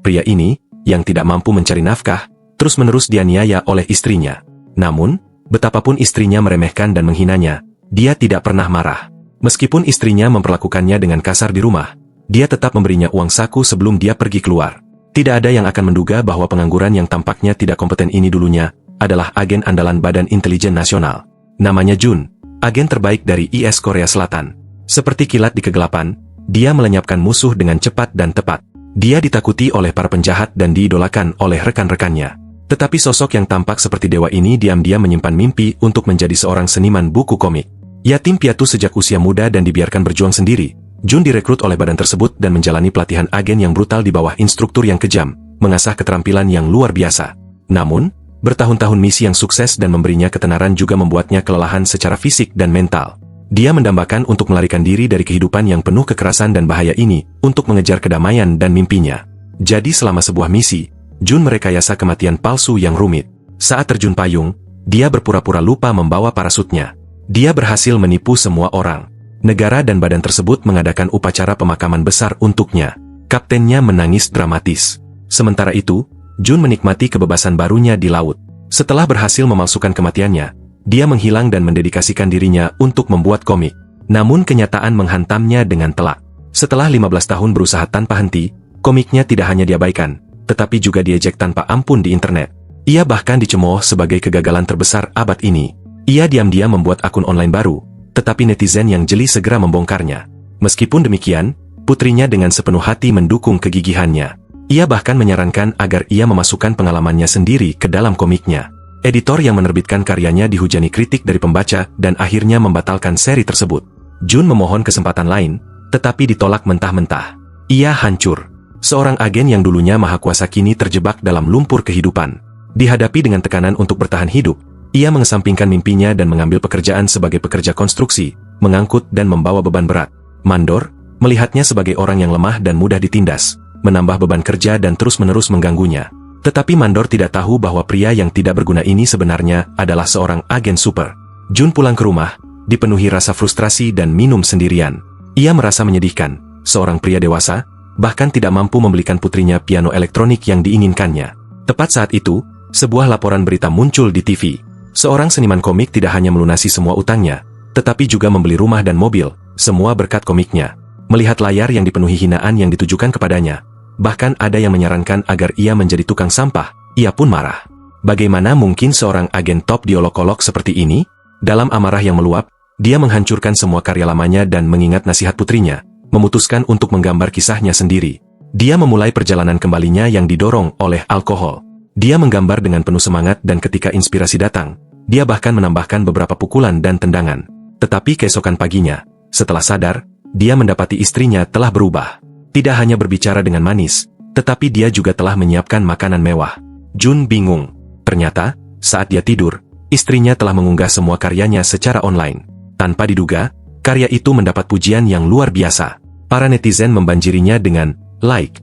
Pria ini, yang tidak mampu mencari nafkah, terus-menerus dianiaya oleh istrinya. Namun, betapapun istrinya meremehkan dan menghinanya, dia tidak pernah marah. Meskipun istrinya memperlakukannya dengan kasar di rumah, dia tetap memberinya uang saku sebelum dia pergi keluar. Tidak ada yang akan menduga bahwa pengangguran yang tampaknya tidak kompeten ini dulunya adalah agen andalan Badan Intelijen Nasional. Namanya Jun, agen terbaik dari IS Korea Selatan. Seperti kilat di kegelapan, dia melenyapkan musuh dengan cepat dan tepat. Dia ditakuti oleh para penjahat dan diidolakan oleh rekan-rekannya. Tetapi sosok yang tampak seperti dewa ini diam-diam menyimpan mimpi untuk menjadi seorang seniman buku komik. Yatim piatu sejak usia muda dan dibiarkan berjuang sendiri, Jun direkrut oleh badan tersebut dan menjalani pelatihan agen yang brutal di bawah instruktur yang kejam, mengasah keterampilan yang luar biasa. Namun, bertahun-tahun misi yang sukses dan memberinya ketenaran juga membuatnya kelelahan secara fisik dan mental. Dia mendambakan untuk melarikan diri dari kehidupan yang penuh kekerasan dan bahaya ini untuk mengejar kedamaian dan mimpinya. Jadi selama sebuah misi, Jun merekayasa kematian palsu yang rumit. Saat terjun payung, dia berpura-pura lupa membawa parasutnya. Dia berhasil menipu semua orang. Negara dan badan tersebut mengadakan upacara pemakaman besar untuknya. Kaptennya menangis dramatis. Sementara itu, Jun menikmati kebebasan barunya di laut. Setelah berhasil memalsukan kematiannya, dia menghilang dan mendedikasikan dirinya untuk membuat komik. Namun kenyataan menghantamnya dengan telak. Setelah 15 tahun berusaha tanpa henti, komiknya tidak hanya diabaikan, tetapi juga diejek tanpa ampun di internet. Ia bahkan dicemooh sebagai kegagalan terbesar abad ini. Ia diam-diam membuat akun online baru, tetapi netizen yang jeli segera membongkarnya. Meskipun demikian, putrinya dengan sepenuh hati mendukung kegigihannya. Ia bahkan menyarankan agar ia memasukkan pengalamannya sendiri ke dalam komiknya. Editor yang menerbitkan karyanya dihujani kritik dari pembaca dan akhirnya membatalkan seri tersebut. Jun memohon kesempatan lain, tetapi ditolak mentah-mentah. Ia hancur. Seorang agen yang dulunya maha kuasa kini terjebak dalam lumpur kehidupan. Dihadapi dengan tekanan untuk bertahan hidup, ia mengesampingkan mimpinya dan mengambil pekerjaan sebagai pekerja konstruksi, mengangkut dan membawa beban berat. Mandor, melihatnya sebagai orang yang lemah dan mudah ditindas, menambah beban kerja dan terus-menerus mengganggunya. Tetapi Mandor tidak tahu bahwa pria yang tidak berguna ini sebenarnya adalah seorang agen super. Jun pulang ke rumah, dipenuhi rasa frustrasi dan minum sendirian. Ia merasa menyedihkan, seorang pria dewasa, bahkan tidak mampu membelikan putrinya piano elektronik yang diinginkannya. Tepat saat itu, sebuah laporan berita muncul di TV. Seorang seniman komik tidak hanya melunasi semua utangnya, tetapi juga membeli rumah dan mobil, semua berkat komiknya. Melihat layar yang dipenuhi hinaan yang ditujukan kepadanya, bahkan ada yang menyarankan agar ia menjadi tukang sampah, ia pun marah. Bagaimana mungkin seorang agen top diolok-olok seperti ini? Dalam amarah yang meluap, dia menghancurkan semua karya lamanya dan mengingat nasihat putrinya, memutuskan untuk menggambar kisahnya sendiri. Dia memulai perjalanan kembalinya yang didorong oleh alkohol. Dia menggambar dengan penuh semangat dan ketika inspirasi datang, dia bahkan menambahkan beberapa pukulan dan tendangan. Tetapi keesokan paginya, setelah sadar, dia mendapati istrinya telah berubah. Tidak hanya berbicara dengan manis, tetapi dia juga telah menyiapkan makanan mewah. Jun bingung. Ternyata, saat dia tidur, istrinya telah mengunggah semua karyanya secara online. Tanpa diduga, karya itu mendapat pujian yang luar biasa. Para netizen membanjirinya dengan like.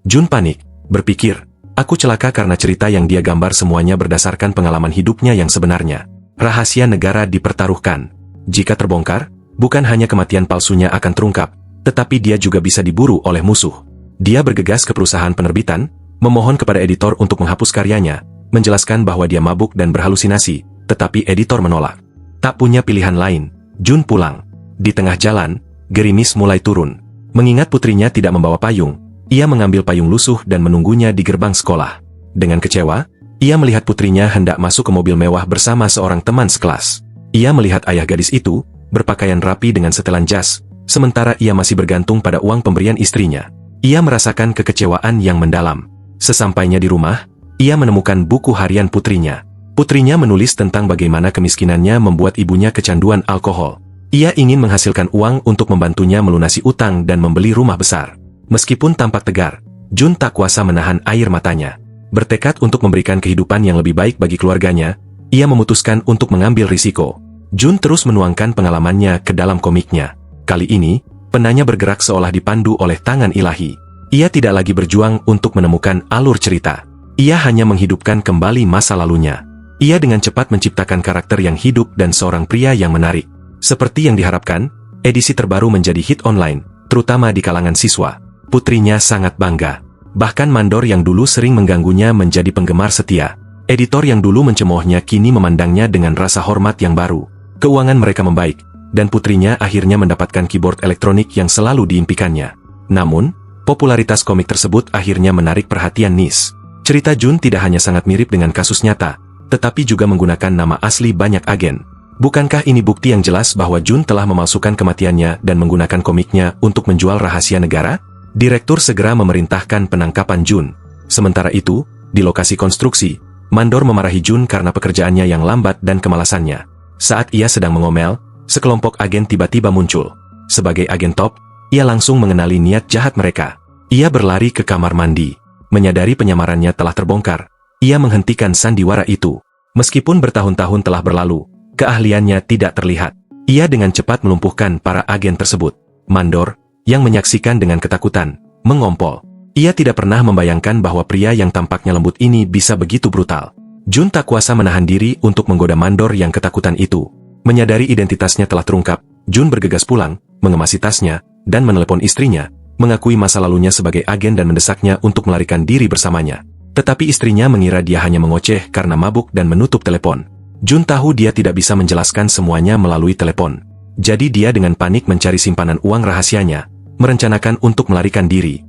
Jun panik, berpikir, aku celaka karena cerita yang dia gambar semuanya berdasarkan pengalaman hidupnya yang sebenarnya. Rahasia negara dipertaruhkan. Jika terbongkar, bukan hanya kematian palsunya akan terungkap, tetapi dia juga bisa diburu oleh musuh. Dia bergegas ke perusahaan penerbitan, memohon kepada editor untuk menghapus karyanya, menjelaskan bahwa dia mabuk dan berhalusinasi, tetapi editor menolak. Tak punya pilihan lain, Jun pulang. Di tengah jalan, gerimis mulai turun. Mengingat putrinya tidak membawa payung, ia mengambil payung lusuh dan menunggunya di gerbang sekolah. Dengan kecewa, ia melihat putrinya hendak masuk ke mobil mewah bersama seorang teman sekelas. Ia melihat ayah gadis itu, berpakaian rapi dengan setelan jas, sementara ia masih bergantung pada uang pemberian istrinya. Ia merasakan kekecewaan yang mendalam. Sesampainya di rumah, ia menemukan buku harian putrinya. Putrinya menulis tentang bagaimana kemiskinannya membuat ibunya kecanduan alkohol. Ia ingin menghasilkan uang untuk membantunya melunasi utang dan membeli rumah besar. Meskipun tampak tegar, Jun tak kuasa menahan air matanya. Bertekad untuk memberikan kehidupan yang lebih baik bagi keluarganya, ia memutuskan untuk mengambil risiko. Jun terus menuangkan pengalamannya ke dalam komiknya. Kali ini, penanya bergerak seolah dipandu oleh tangan ilahi. Ia tidak lagi berjuang untuk menemukan alur cerita. Ia hanya menghidupkan kembali masa lalunya. Ia dengan cepat menciptakan karakter yang hidup dan seorang pria yang menarik. Seperti yang diharapkan, edisi terbaru menjadi hit online, terutama di kalangan siswa. Putrinya sangat bangga. Bahkan mandor yang dulu sering mengganggunya menjadi penggemar setia. Editor yang dulu mencemoohnya kini memandangnya dengan rasa hormat yang baru. Keuangan mereka membaik, dan putrinya akhirnya mendapatkan keyboard elektronik yang selalu diimpikannya. Namun, popularitas komik tersebut akhirnya menarik perhatian Nis. Cerita Jun tidak hanya sangat mirip dengan kasus nyata, tetapi juga menggunakan nama asli banyak agen. Bukankah ini bukti yang jelas bahwa Jun telah memalsukan kematiannya dan menggunakan komiknya untuk menjual rahasia negara? Direktur segera memerintahkan penangkapan Jun. Sementara itu, di lokasi konstruksi, mandor memarahi Jun karena pekerjaannya yang lambat dan kemalasannya. Saat ia sedang mengomel, sekelompok agen tiba-tiba muncul. Sebagai agen top, ia langsung mengenali niat jahat mereka. Ia berlari ke kamar mandi. Menyadari penyamarannya telah terbongkar, ia menghentikan sandiwara itu. Meskipun bertahun-tahun telah berlalu, keahliannya tidak terlihat. Ia dengan cepat melumpuhkan para agen tersebut. Mandor, yang menyaksikan dengan ketakutan, mengompol. Ia tidak pernah membayangkan bahwa pria yang tampaknya lembut ini bisa begitu brutal. Jun tak kuasa menahan diri untuk menggoda mandor yang ketakutan itu. Menyadari identitasnya telah terungkap, Jun bergegas pulang, mengemasi tasnya, dan menelepon istrinya, mengakui masa lalunya sebagai agen dan mendesaknya untuk melarikan diri bersamanya. Tetapi istrinya mengira dia hanya mengoceh karena mabuk dan menutup telepon. Jun tahu dia tidak bisa menjelaskan semuanya melalui telepon. Jadi dia dengan panik mencari simpanan uang rahasianya, merencanakan untuk melarikan diri.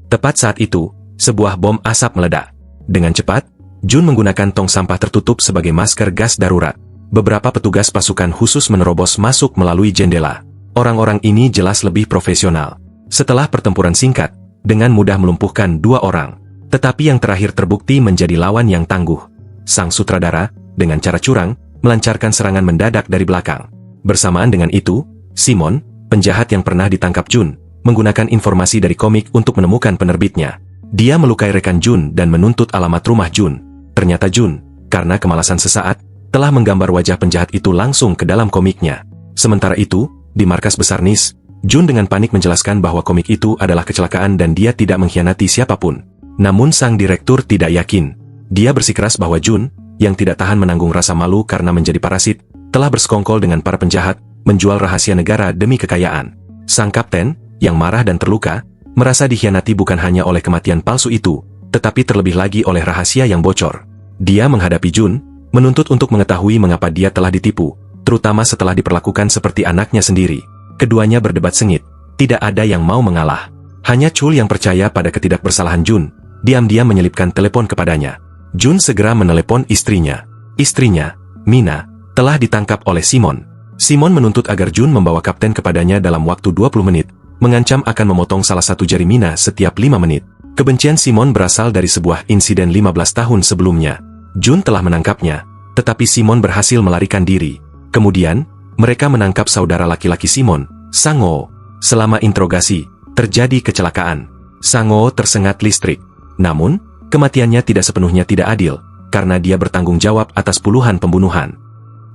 Tepat saat itu, sebuah bom asap meledak. Dengan cepat, Jun menggunakan tong sampah tertutup sebagai masker gas darurat. Beberapa petugas pasukan khusus menerobos masuk melalui jendela. Orang-orang ini jelas lebih profesional. Setelah pertempuran singkat, dengan mudah melumpuhkan 2 orang. Tetapi yang terakhir terbukti menjadi lawan yang tangguh. Sang sutradara, dengan cara curang, melancarkan serangan mendadak dari belakang. Bersamaan dengan itu, Simon, penjahat yang pernah ditangkap Jun, menggunakan informasi dari komik untuk menemukan penerbitnya. Dia melukai rekan Jun dan menuntut alamat rumah Jun. Ternyata Jun, karena kemalasan sesaat, telah menggambar wajah penjahat itu langsung ke dalam komiknya. Sementara itu, di markas besar Nis, Jun dengan panik menjelaskan bahwa komik itu adalah kecelakaan dan dia tidak mengkhianati siapapun. Namun sang direktur tidak yakin. Dia bersikeras bahwa Jun, yang tidak tahan menanggung rasa malu karena menjadi parasit, telah bersekongkol dengan para penjahat, menjual rahasia negara demi kekayaan. Sang kapten, yang marah dan terluka, merasa dikhianati bukan hanya oleh kematian palsu itu, tetapi terlebih lagi oleh rahasia yang bocor. Dia menghadapi Jun, menuntut untuk mengetahui mengapa dia telah ditipu, terutama setelah diperlakukan seperti anaknya sendiri. Keduanya berdebat sengit, tidak ada yang mau mengalah. Hanya Chul yang percaya pada ketidakbersalahan Jun, diam-diam menyelipkan telepon kepadanya. Jun segera menelepon istrinya. Istrinya, Mina, telah ditangkap oleh Simon. Simon menuntut agar Jun membawa kapten kepadanya dalam waktu 20 menit, mengancam akan memotong salah satu jari Mina setiap 5 menit. Kebencian Simon berasal dari sebuah insiden 15 tahun sebelumnya. Jun telah menangkapnya, tetapi Simon berhasil melarikan diri. Kemudian, mereka menangkap saudara laki-laki Simon, Sang-o. Selama interogasi, terjadi kecelakaan. Sang-o tersengat listrik. Namun, kematiannya tidak sepenuhnya tidak adil, karena dia bertanggung jawab atas puluhan pembunuhan.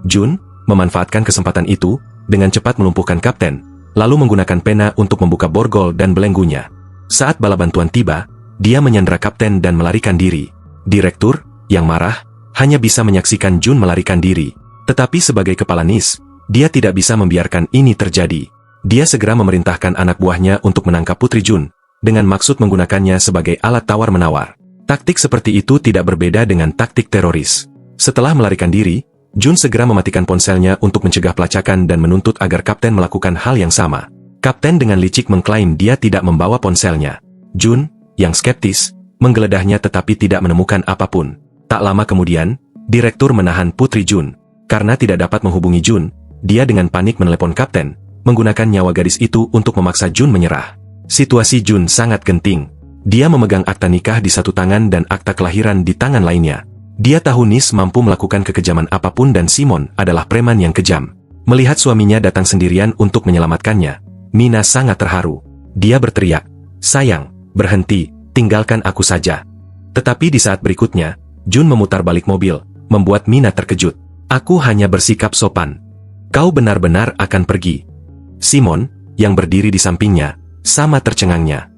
Jun, memanfaatkan kesempatan itu, dengan cepat melumpuhkan kapten, lalu menggunakan pena untuk membuka borgol dan belenggunya. Saat bala bantuan tiba, dia menyandera kapten dan melarikan diri. Direktur, yang marah, hanya bisa menyaksikan Jun melarikan diri. Tetapi sebagai kepala Nis, dia tidak bisa membiarkan ini terjadi. Dia segera memerintahkan anak buahnya untuk menangkap putri Jun, dengan maksud menggunakannya sebagai alat tawar-menawar. Taktik seperti itu tidak berbeda dengan taktik teroris. Setelah melarikan diri, Jun segera mematikan ponselnya untuk mencegah pelacakan dan menuntut agar kapten melakukan hal yang sama. Kapten dengan licik mengklaim dia tidak membawa ponselnya. Jun, yang skeptis, menggeledahnya tetapi tidak menemukan apapun. Tak lama kemudian, direktur menahan putri Jun. Karena tidak dapat menghubungi Jun, dia dengan panik menelepon kapten, menggunakan nyawa gadis itu untuk memaksa Jun menyerah. Situasi Jun sangat genting. Dia memegang akta nikah di satu tangan dan akta kelahiran di tangan lainnya. Dia tahu Nis mampu melakukan kekejaman apapun dan Simon adalah preman yang kejam. Melihat suaminya datang sendirian untuk menyelamatkannya, Mina sangat terharu. Dia berteriak, "Sayang, berhenti, tinggalkan aku saja." Tetapi di saat berikutnya, Jun memutar balik mobil, membuat Mina terkejut. "Aku hanya bersikap sopan. Kau benar-benar akan pergi." Simon, yang berdiri di sampingnya, sama tercengangnya.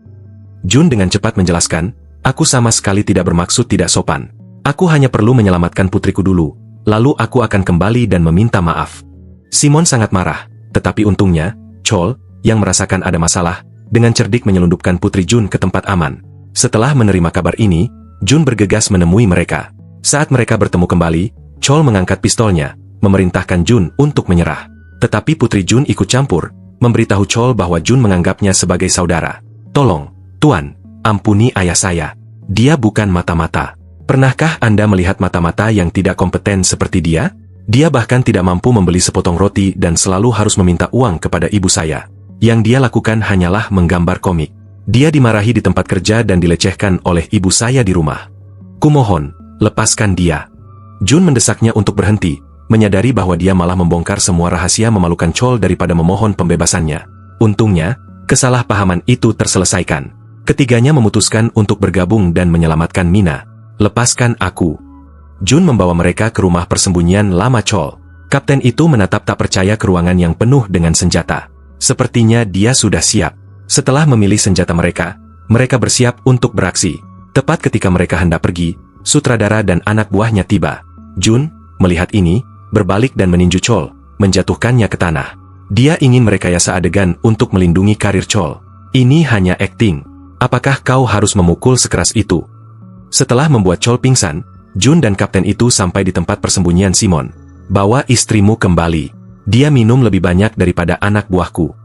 Jun dengan cepat menjelaskan, "Aku sama sekali tidak bermaksud tidak sopan. Aku hanya perlu menyelamatkan putriku dulu, lalu aku akan kembali dan meminta maaf." Simon sangat marah, tetapi untungnya, Chol, yang merasakan ada masalah, dengan cerdik menyelundupkan putri Jun ke tempat aman. Setelah menerima kabar ini, Jun bergegas menemui mereka. Saat mereka bertemu kembali, Chol mengangkat pistolnya, memerintahkan Jun untuk menyerah. Tetapi Putri Jun ikut campur, memberitahu Chol bahwa Jun menganggapnya sebagai saudara. "Tolong, Tuan, ampuni ayah saya. Dia bukan mata-mata. Pernahkah Anda melihat mata-mata yang tidak kompeten seperti dia? Dia bahkan tidak mampu membeli sepotong roti dan selalu harus meminta uang kepada ibu saya. Yang dia lakukan hanyalah menggambar komik. Dia dimarahi di tempat kerja dan dilecehkan oleh ibu saya di rumah. Kumohon, lepaskan dia." Jun mendesaknya untuk berhenti, menyadari bahwa dia malah membongkar semua rahasia memalukan Chol daripada memohon pembebasannya. Untungnya, kesalahpahaman itu terselesaikan. Ketiganya memutuskan untuk bergabung dan menyelamatkan Mina. "Lepaskan aku." Jun membawa mereka ke rumah persembunyian lama Chol. Kapten itu menatap tak percaya ke ruangan yang penuh dengan senjata. Sepertinya dia sudah siap. Setelah memilih senjata mereka bersiap untuk beraksi. Tepat ketika mereka hendak pergi, sutradara dan anak buahnya tiba. Jun, melihat ini, berbalik dan meninju Chol, menjatuhkannya ke tanah. Dia ingin merekayasa adegan untuk melindungi karir Chol. "Ini hanya akting. Apakah kau harus memukul sekeras itu?" Setelah membuat Chol pingsan, Jun dan kapten itu sampai di tempat persembunyian Simon. "Bawa istrimu kembali. Dia minum lebih banyak daripada anak buahku."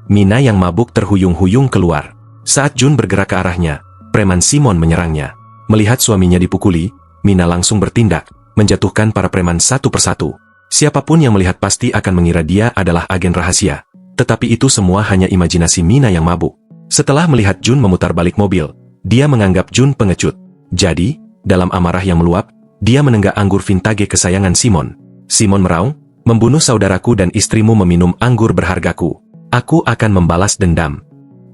Mina yang mabuk terhuyung-huyung keluar. Saat Jun bergerak ke arahnya, preman Simon menyerangnya. Melihat suaminya dipukuli, Mina langsung bertindak, menjatuhkan para preman satu persatu. Siapapun yang melihat pasti akan mengira dia adalah agen rahasia. Tetapi itu semua hanya imajinasi Mina yang mabuk. Setelah melihat Jun memutar balik mobil, dia menganggap Jun pengecut. Jadi, dalam amarah yang meluap, dia menenggak anggur vintage kesayangan Simon. Simon meraung, "Membunuh saudaraku dan istrimu meminum anggur berhargaku. Aku akan membalas dendam."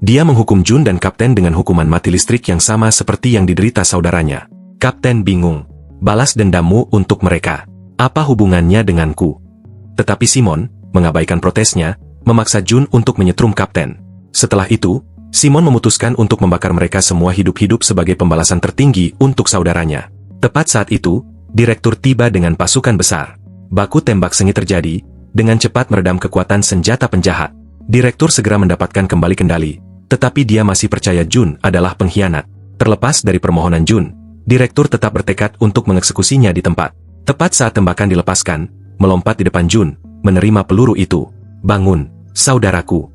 Dia menghukum Jun dan kapten dengan hukuman mati listrik yang sama seperti yang diderita saudaranya. Kapten bingung. "Balas dendammu untuk mereka. Apa hubungannya denganku?" Tetapi Simon, mengabaikan protesnya, memaksa Jun untuk menyetrum kapten. Setelah itu, Simon memutuskan untuk membakar mereka semua hidup-hidup sebagai pembalasan tertinggi untuk saudaranya. Tepat saat itu, direktur tiba dengan pasukan besar. Baku tembak sengit terjadi, dengan cepat meredam kekuatan senjata penjahat. Direktur segera mendapatkan kembali kendali, tetapi dia masih percaya Jun adalah pengkhianat. Terlepas dari permohonan Jun, direktur tetap bertekad untuk mengeksekusinya di tempat. Tepat saat tembakan dilepaskan, melompat di depan Jun, menerima peluru itu. "Bangun, saudaraku."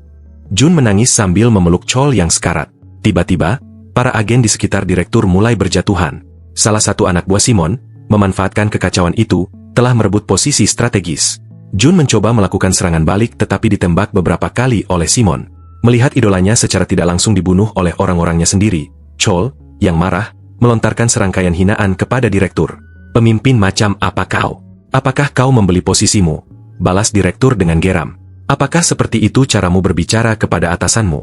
Jun menangis sambil memeluk Chol yang sekarat. Tiba-tiba, para agen di sekitar direktur mulai berjatuhan. Salah satu anak buah Simon, memanfaatkan kekacauan itu, telah merebut posisi strategis. Jun mencoba melakukan serangan balik tetapi ditembak beberapa kali oleh Simon. Melihat idolanya secara tidak langsung dibunuh oleh orang-orangnya sendiri, Chol, yang marah, melontarkan serangkaian hinaan kepada direktur. "Pemimpin macam apa kau? Apakah kau membeli posisimu?" balas direktur dengan geram. "Apakah seperti itu caramu berbicara kepada atasanmu?"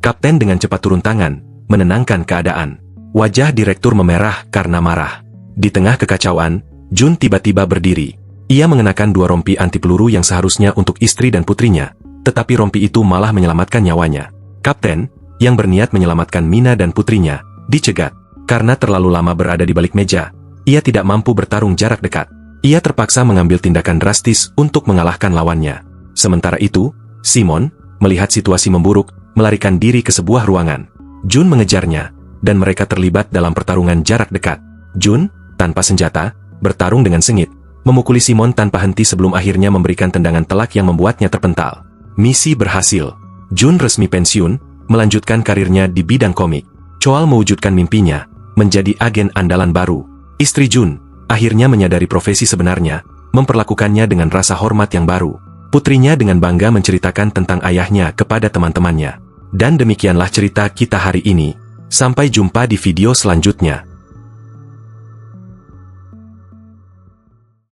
Kapten dengan cepat turun tangan, menenangkan keadaan. Wajah direktur memerah karena marah. Di tengah kekacauan, Jun tiba-tiba berdiri. Ia mengenakan 2 rompi anti peluru yang seharusnya untuk istri dan putrinya, tetapi rompi itu malah menyelamatkan nyawanya. Kapten, yang berniat menyelamatkan Mina dan putrinya, dicegat. Karena terlalu lama berada di balik meja, ia tidak mampu bertarung jarak dekat. Ia terpaksa mengambil tindakan drastis untuk mengalahkan lawannya. Sementara itu, Simon, melihat situasi memburuk, melarikan diri ke sebuah ruangan. Jun mengejarnya, dan mereka terlibat dalam pertarungan jarak dekat. Jun, tanpa senjata, bertarung dengan sengit, memukuli Simon tanpa henti sebelum akhirnya memberikan tendangan telak yang membuatnya terpental. Misi berhasil. Jun resmi pensiun, melanjutkan karirnya di bidang komik. Chol mewujudkan mimpinya, menjadi agen andalan baru. Istri Jun, akhirnya menyadari profesi sebenarnya, memperlakukannya dengan rasa hormat yang baru. Putrinya dengan bangga menceritakan tentang ayahnya kepada teman-temannya. Dan demikianlah cerita kita hari ini. Sampai jumpa di video selanjutnya.